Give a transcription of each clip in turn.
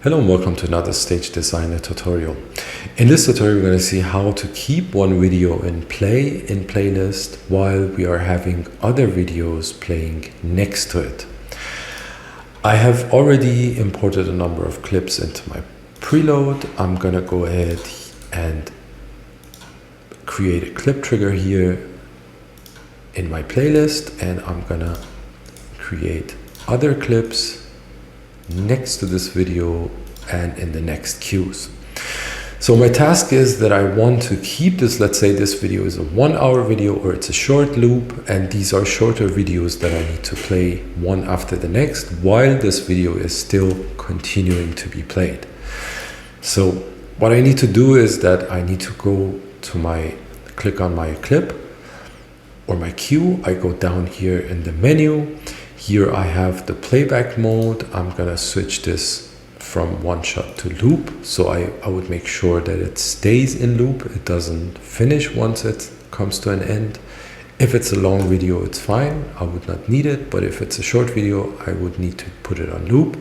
Hello and welcome to another StageDesigner tutorial. In this tutorial, we're going to see how to keep one video in playlist while we are having other videos playing next to it. I have already imported a number of clips into my preload. I'm going to go ahead and create a clip trigger here in my playlist, and I'm going to create other clips next to this video and in the next queues. So my task is that I want to keep this, let's say this video is a 1 hour video or it's a short loop, and these are shorter videos that I need to play one after the next while this video is still continuing to be played. So what I need to do is that I need to go to click on my clip or my queue. I go down here in the menu. Here I have the playback mode. I'm gonna switch this from one shot to loop. So I would make sure that it stays in loop. It doesn't finish once it comes to an end. If it's a long video, it's fine. I would not need it. But if it's a short video, I would need to put it on loop.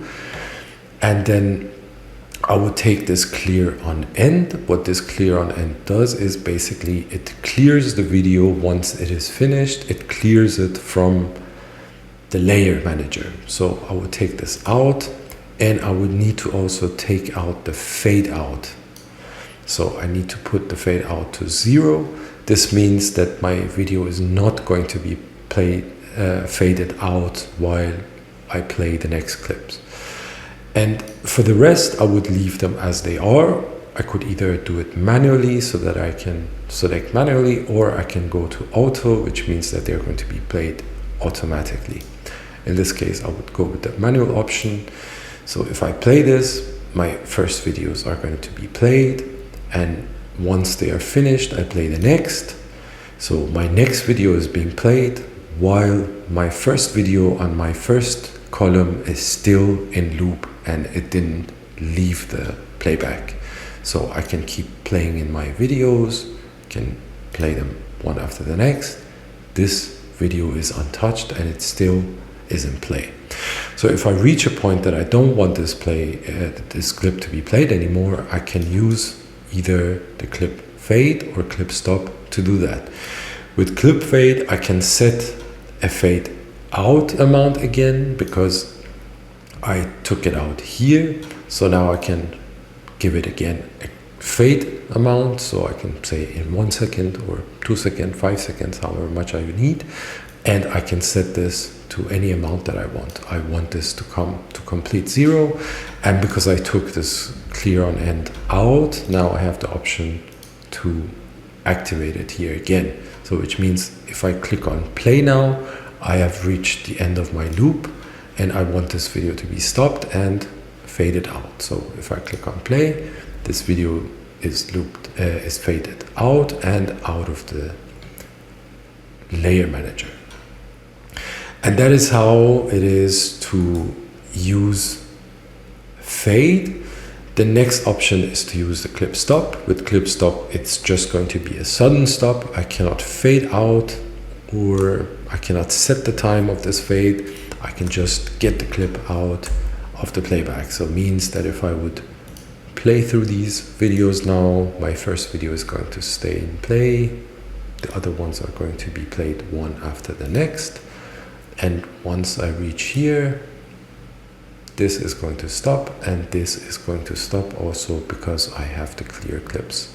And then I would take this clear on end. What this clear on end does is basically it clears the video once it is finished. It clears it from the layer manager. So I would take this out, and I would need to also take out the fade out. So I need to put the fade out to 0. This means that my video is not going to be faded out while I play the next clips. And for the rest, I would leave them as they are. I could either do it manually so that I can select manually, or I can go to auto, which means that they're going to be played automatically. In this case, I would go with the manual option. So if I play this, my first videos are going to be played, and once they are finished, I play the next. So my next video is being played while my first video on my first column is still in loop and it didn't leave the playback. So I can keep playing in my videos, can play them one after the next. This video is untouched and it still is in play. So if I reach a point that I don't want this clip to be played anymore, I can use either the clip fade or clip stop to do that. With clip fade, I can set a fade out amount again because I took it out here. So now I can give it again a fade amount. So I can say in 1 second or 2 seconds, 5 seconds, however much I need. And I can set this to any amount that I want. I want this to come to complete 0. And because I took this clear on end out, now I have the option to activate it here again. So which means if I click on play now, I have reached the end of my loop and I want this video to be stopped and faded out. So if I click on play, this video is faded out and out of the layer manager. And that is how it is to use fade. The next option is to use the clip stop. With clip stop, it's just going to be a sudden stop. I cannot fade out, or I cannot set the time of this fade. I can just get the clip out of the playback. So it means that if I would play through these videos now, my first video is going to stay in play. The other ones are going to be played one after the next. And once I reach here, this is going to stop, and this is going to stop also because I have the clear clips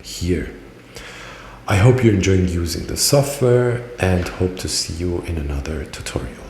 here. I hope you're enjoying using the software and hope to see you in another tutorial.